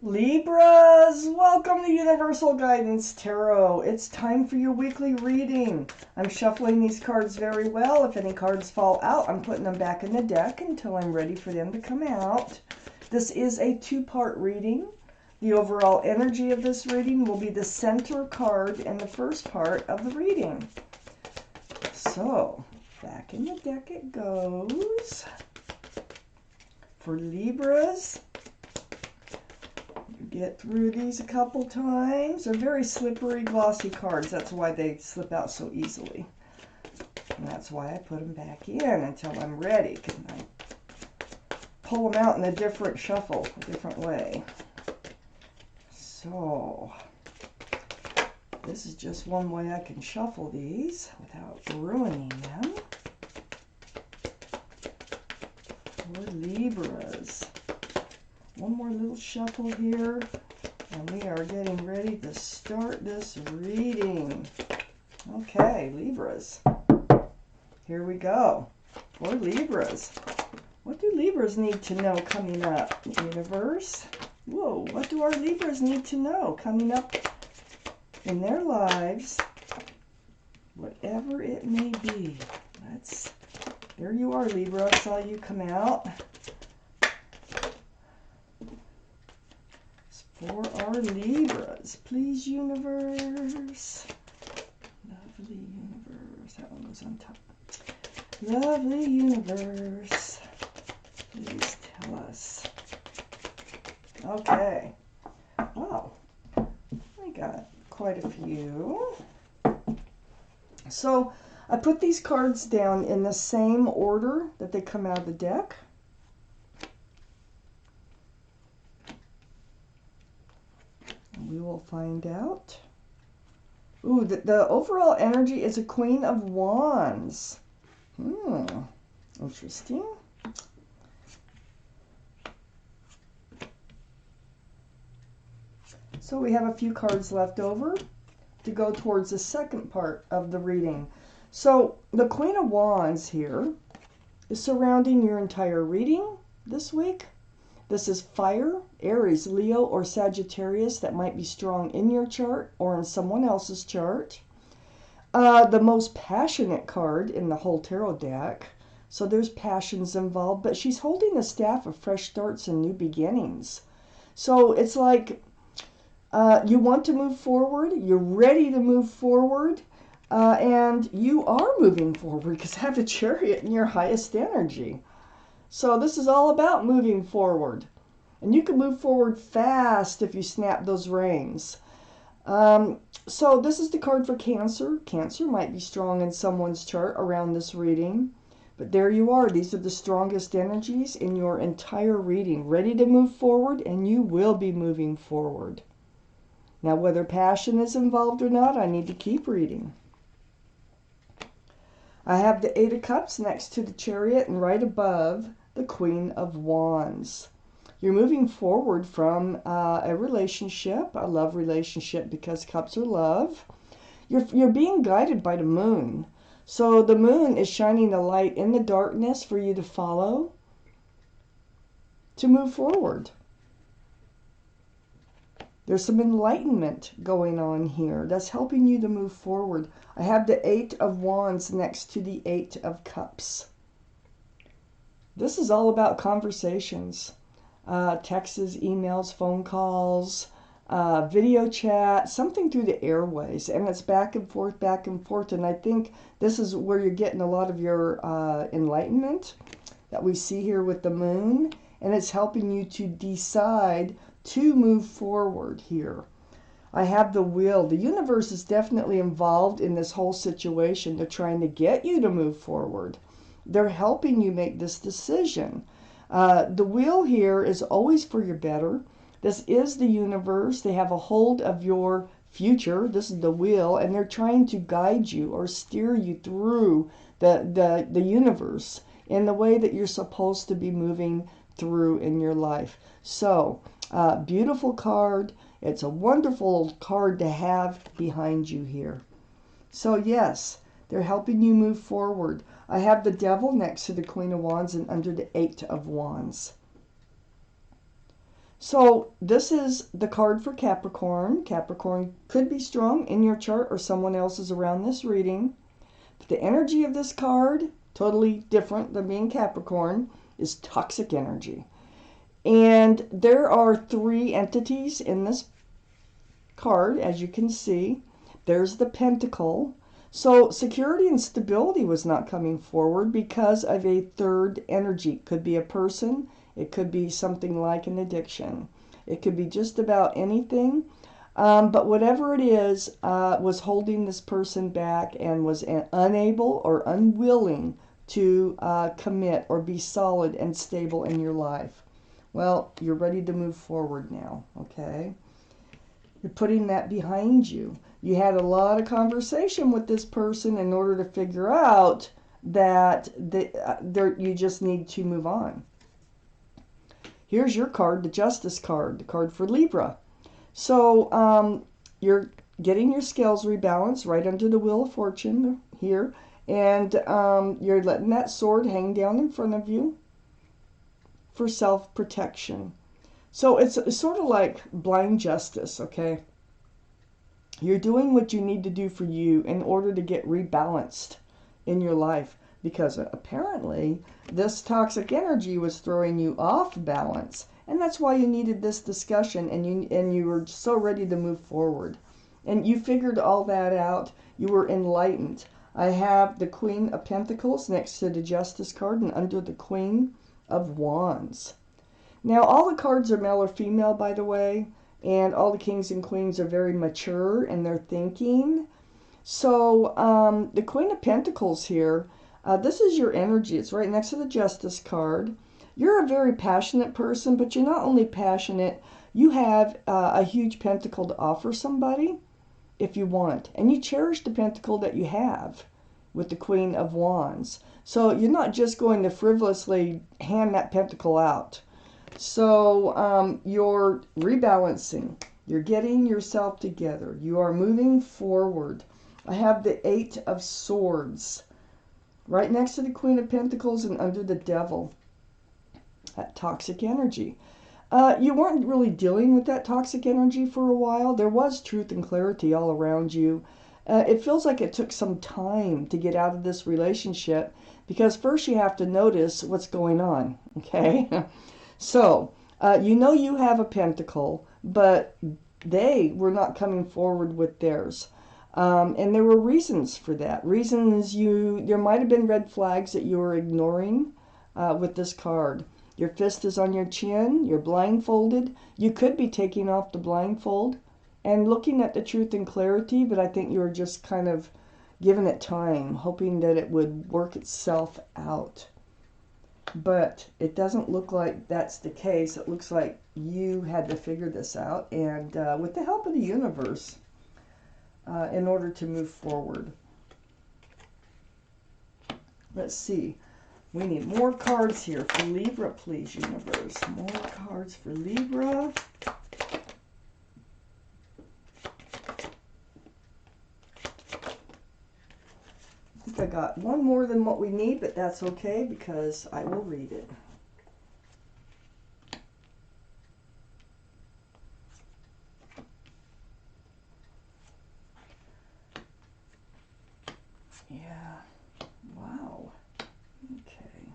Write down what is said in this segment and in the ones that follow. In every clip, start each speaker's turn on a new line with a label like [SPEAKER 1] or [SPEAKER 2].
[SPEAKER 1] Libras, welcome to Universal Guidance Tarot. It's time for your weekly reading. I'm shuffling these cards very well. If any cards fall out, I'm putting them back in the deck until I'm ready for them to come out. This is a two-part reading. The overall energy of this reading will be the center card in the first part of the reading. So, back in the deck it goes. For Libras, get through these a couple times. They're very slippery, glossy cards. That's why they slip out so easily. And that's why I put them back in until I'm ready. And I pull them out in a different shuffle, a different way. So, this is just one way I can shuffle these without ruining them. For Libras. One more little shuffle here, and we are getting ready to start this reading. Okay, Libras. Here we go. For Libras. What do Libras need to know coming up, Universe? Whoa, what do our Libras need to know coming up in their lives? Whatever it may be. There you are, Libra. I saw you come out. For our Libras, please, Universe. Lovely Universe. That one was on top. Lovely Universe. Please tell us. Okay. Wow. I got quite a few. So, I put these cards down in the same order that they come out of the deck. We will find out. Ooh, the overall energy is a Queen of Wands. Interesting. So we have a few cards left over to go towards the second part of the reading. So the Queen of Wands here is surrounding your entire reading this week. This is fire, Aries, Leo, or Sagittarius that might be strong in your chart or in someone else's chart. The most passionate card in the whole tarot deck. So there's passions involved, but she's holding the staff of fresh starts and new beginnings. So it's like you want to move forward, you're ready to move forward, and you are moving forward because you have the Chariot in your highest energy. So this is all about moving forward. And you can move forward fast if you snap those reins. So this is the card for Cancer. Cancer might be strong in someone's chart around this reading. But there you are. These are the strongest energies in your entire reading. Ready to move forward, and you will be moving forward. Now, whether passion is involved or not, I need to keep reading. I have the Eight of Cups next to the Chariot and right above the Queen of Wands. You're moving forward from a relationship, a love relationship, because cups are love. You're being guided by the moon. So the moon is shining the light in the darkness for you to follow, to move forward. There's some enlightenment going on here that's helping you to move forward. I have the Eight of Wands next to the Eight of Cups. This is all about conversations. Texts, emails, phone calls, video chat, something through the airways. And it's back and forth, back and forth. And I think this is where you're getting a lot of your enlightenment that we see here with the moon. And it's helping you to decide to move forward here. I have the Wheel. The universe is definitely involved in this whole situation. They're trying to get you to move forward. They're helping you make this decision. The Wheel here is always for your better. This is the universe. They have a hold of your future. This is the Wheel, and they're trying to guide you or steer you through the universe in the way that you're supposed to be moving through in your life. So, beautiful card. It's a wonderful card to have behind you here. So yes, they're helping you move forward. I have the Devil next to the Queen of Wands and under the Eight of Wands. So this is the card for Capricorn. Capricorn could be strong in your chart or someone else's around this reading. But the energy of this card, totally different than being Capricorn, is toxic energy. And there are 3 entities in this card, as you can see. There's the Pentacle. So security and stability was not coming forward because of a 3rd energy. Could be a person. It could be something like an addiction. It could be just about anything. But whatever it is was holding this person back and was unable or unwilling to commit or be solid and stable in your life. Well, you're ready to move forward now, okay? You're putting that behind you. You had a lot of conversation with this person in order to figure out that you just need to move on. Here's your card, the Justice card, the card for Libra. So you're getting your scales rebalanced right under the Wheel of Fortune here. And you're letting that sword hang down in front of you for self-protection. So it's sort of like blind justice, okay? You're doing what you need to do for you in order to get rebalanced in your life. Because apparently this toxic energy was throwing you off balance. And that's why you needed this discussion, and you were so ready to move forward. And you figured all that out. You were enlightened. I have the Queen of Pentacles next to the Justice card and under the Queen of Wands. Now, all the cards are male or female, by the way, and all the kings and queens are very mature in their thinking. So the Queen of Pentacles here, this is your energy. It's right next to the Justice card. You're a very passionate person, but you're not only passionate, you have a huge pentacle to offer somebody if you want. And you cherish the pentacle that you have with the Queen of Wands. So you're not just going to frivolously hand that pentacle out. So you're rebalancing. You're getting yourself together. You are moving forward. I have the 8 of Swords right next to the Queen of Pentacles and under the Devil. That toxic energy. You weren't really dealing with that toxic energy for a while. There was truth and clarity all around you. It feels like it took some time to get out of this relationship because first you have to notice what's going on, okay? So, you know you have a pentacle, but they were not coming forward with theirs. And there were reasons for that. There might have been red flags that you were ignoring with this card. Your fist is on your chin. You're blindfolded. You could be taking off the blindfold and looking at the truth and clarity, but I think you were just kind of giving it time, hoping that it would work itself out. But it doesn't look like that's the case. It looks like you had to figure this out, and with the help of the universe, in order to move forward. Let's see. We need more cards here for Libra, please, universe. More cards for Libra. I think I got one more than what we need, but that's okay because I will read it. Yeah. Wow. Okay.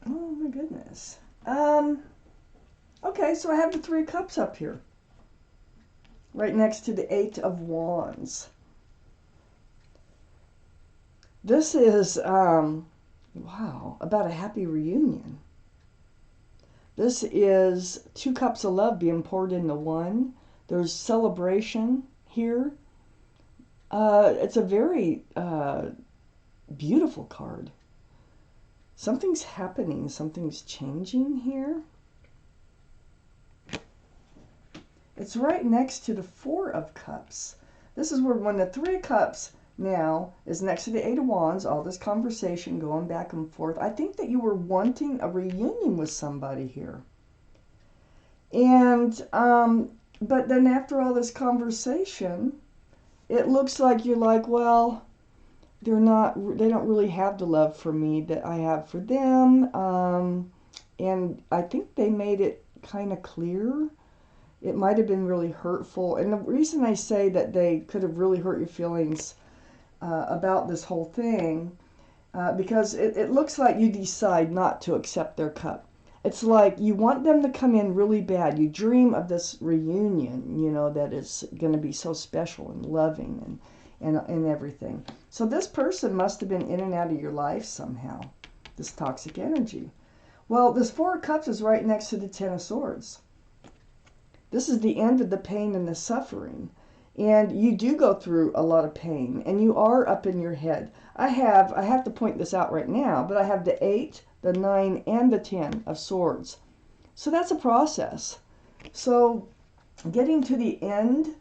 [SPEAKER 1] Oh my goodness. Okay, so I have the 3 of Cups up here. Right next to the 8 of Wands. This is, wow, about a happy reunion. This is 2 cups of love being poured into one. There's celebration here. It's a very beautiful card. Something's happening. Something's changing here. It's right next to the 4 of Cups. This is where when the 3 of Cups now is next to the 8 of Wands, all this conversation going back and forth. I think that you were wanting a reunion with somebody here. And, but then after all this conversation, it looks like you're like, well, they don't really have the love for me that I have for them. And I think they made it kind of clear. It might have been really hurtful. And the reason I say that they could have really hurt your feelings about this whole thing, because it looks like you decide not to accept their cup. It's like you want them to come in really bad. You dream of this reunion, you know, that is going to be so special and loving and everything. So this person must have been in and out of your life somehow, this toxic energy. Well, this Four of Cups is right next to the Ten of Swords. This is the end of the pain and the suffering. And you do go through a lot of pain, and you are up in your head. I have to point this out right now, but I have the 8, the 9, and the 10 of Swords. So that's a process. So getting to the end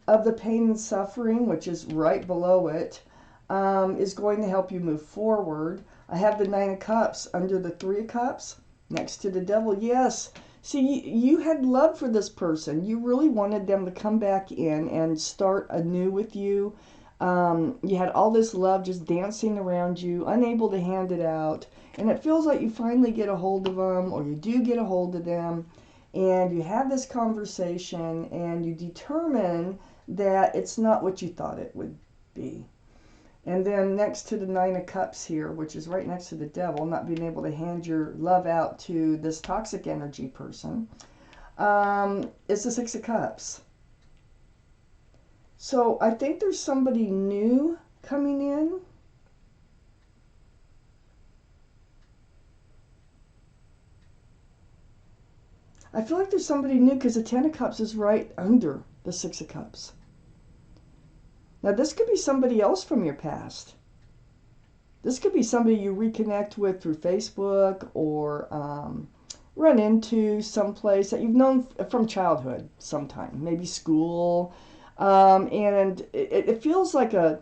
[SPEAKER 1] of the pain and suffering, which is right below it, is going to help you move forward. I have the 9 of Cups under the 3 of Cups, next to the Devil. Yes. See, you had love for this person. You really wanted them to come back in and start anew with you. You had all this love just dancing around you, unable to hand it out. And it feels like you finally get a hold of them, or you do get a hold of them, and you have this conversation, and you determine that it's not what you thought it would be. And then next to the 9 of Cups here, which is right next to the Devil, not being able to hand your love out to this toxic energy person, is the 6 of Cups. So I think there's somebody new coming in. I feel like there's somebody new because the 10 of Cups is right under the 6 of Cups. Now, this could be somebody else from your past. This could be somebody you reconnect with through Facebook, or run into someplace that you've known from childhood sometime, maybe school. And it feels like a,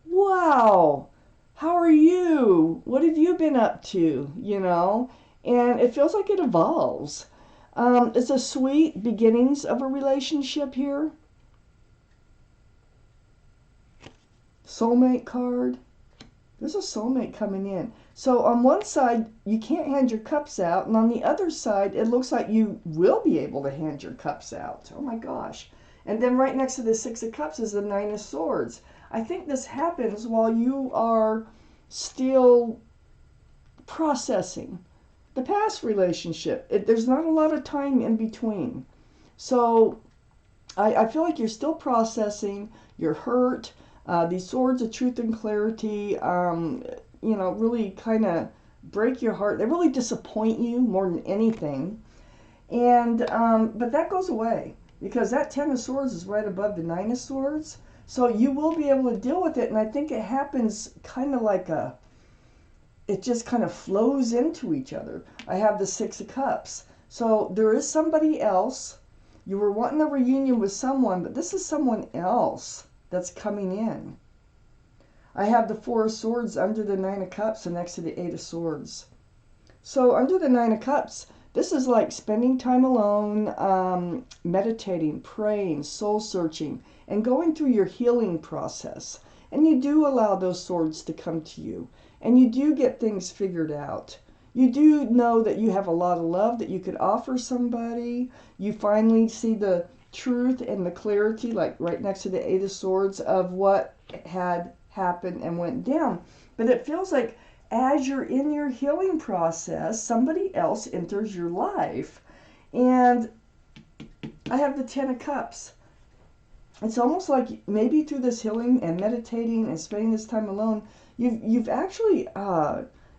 [SPEAKER 1] wow, how are you? What have you been up to? You know? And it feels like it evolves. It's a sweet beginnings of a relationship here. Soulmate card. There's a soulmate coming in. So on one side, you can't hand your cups out. And on the other side, it looks like you will be able to hand your cups out. Oh my gosh. And then right next to the 6 of Cups is the 9 of Swords. I think this happens while you are still processing the past relationship. There's not a lot of time in between. So I feel like you're still processing. You're hurt. These swords of truth and clarity, you know, really kind of break your heart. They really disappoint you more than anything. And but that goes away because that 10 of Swords is right above the 9 of Swords. So you will be able to deal with it. And I think it happens kind of like it just kind of flows into each other. I have the 6 of Cups. So there is somebody else. You were wanting a reunion with someone, but this is someone else that's coming in. I have the 4 of Swords under the 9 of Cups and next to the 8 of Swords. So under the 9 of Cups, this is like spending time alone, meditating, praying, soul searching, and going through your healing process. And you do allow those swords to come to you. And you do get things figured out. You do know that you have a lot of love that you could offer somebody. You finally see the truth and the clarity, like right next to the 8 of Swords, of what had happened and went down. But it feels like as you're in your healing process, somebody else enters your life. And I have the 10 of Cups. It's almost like maybe through this healing and meditating and spending this time alone, you've actually,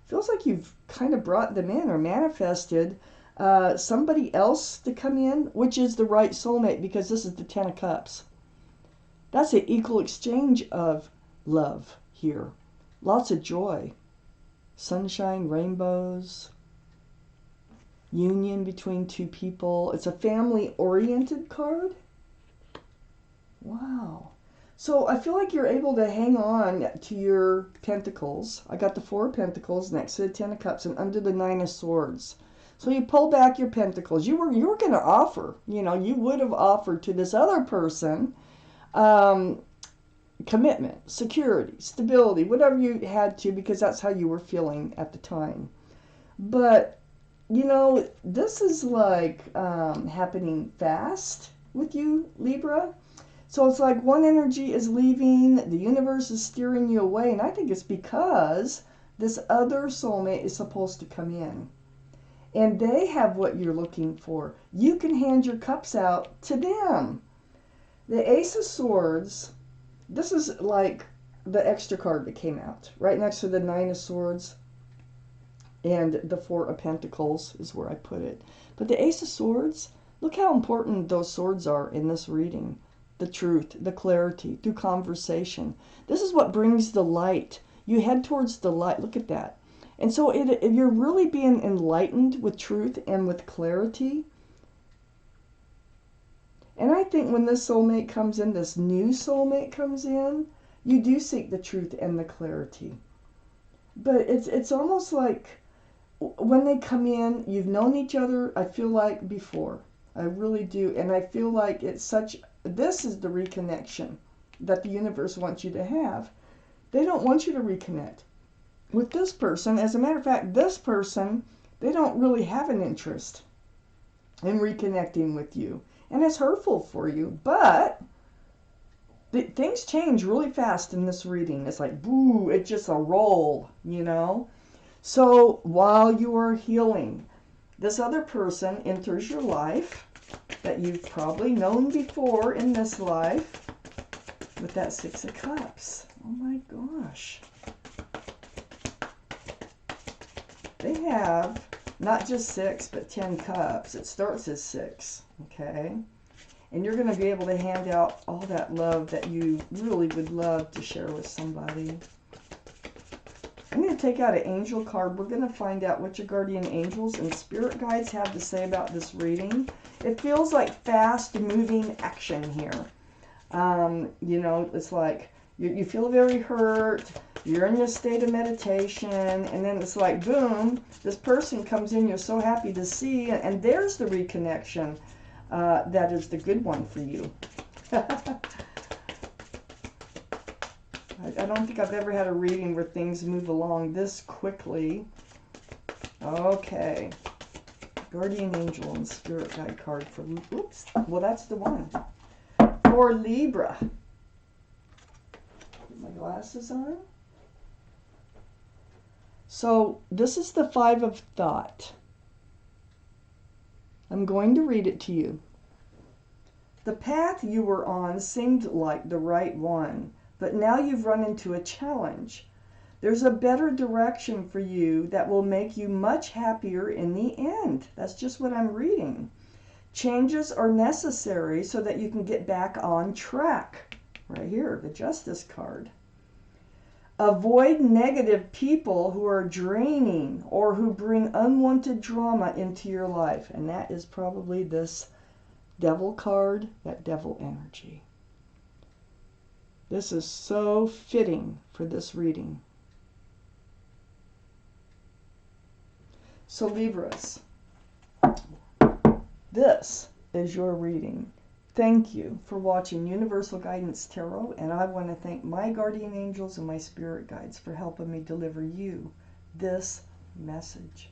[SPEAKER 1] feels like you've kind of brought them in or manifested somebody else to come in, which is the right soulmate, because this is the 10 of Cups. That's an equal exchange of love here. Lots of joy. Sunshine, rainbows, union between two people. It's a family-oriented card. Wow. So I feel like you're able to hang on to your pentacles. I got the 4 of Pentacles next to the 10 of Cups and under the 9 of Swords. So you pull back your pentacles. You were going to offer, you know, you would have offered to this other person commitment, security, stability, whatever you had to, because that's how you were feeling at the time. But, you know, this is like happening fast with you, Libra. So it's like one energy is leaving, the universe is steering you away, and I think it's because this other soulmate is supposed to come in. And they have what you're looking for. You can hand your cups out to them. The Ace of Swords, this is like the extra card that came out, right next to the Nine of Swords and the Four of Pentacles is where I put it. But the Ace of Swords, look how important those swords are in this reading. The truth, the clarity, through conversation. This is what brings the light. You head towards the light. Look at that. And so if you're really being enlightened with truth and with clarity, and I think when this soulmate comes in, this new soulmate comes in, you do seek the truth and the clarity. But it's almost like when they come in, you've known each other, I feel like, before. I really do. And I feel like it's such, this is the reconnection that the universe wants you to have. They don't want you to reconnect with this person. As a matter of fact, this person, they don't really have an interest in reconnecting with you. And it's hurtful for you. But things change really fast in this reading. It's like, boo, it's just a roll, you know? So while you are healing, this other person enters your life that you've probably known before in this life with that Six of Cups. Oh my gosh. They have not just 6, but 10 cups. It starts as 6, okay? And you're going to be able to hand out all that love that you really would love to share with somebody. I'm going to take out an angel card. We're going to find out what your guardian angels and spirit guides have to say about this reading. It feels like fast-moving action here. You know, it's like you feel very hurt. You're in your state of meditation. And then it's like, boom, this person comes in you're so happy to see. And there's the reconnection. That is the good one for you. I don't think I've ever had a reading where things move along this quickly. Okay. Guardian Angel and Spirit Guide card for, oops, well, that's the one. For Libra. Put my glasses on. So this is the Five of Thought. I'm going to read it to you. The path you were on seemed like the right one, but now you've run into a challenge. There's a better direction for you that will make you much happier in the end. That's just what I'm reading. Changes are necessary so that you can get back on track. Right here, the Justice card. Avoid negative people who are draining or who bring unwanted drama into your life. And that is probably this Devil card, that Devil energy. This is so fitting for this reading. So Libras, this is your reading. Thank you for watching Universal Guidance Tarot, and I want to thank my guardian angels and my spirit guides for helping me deliver you this message.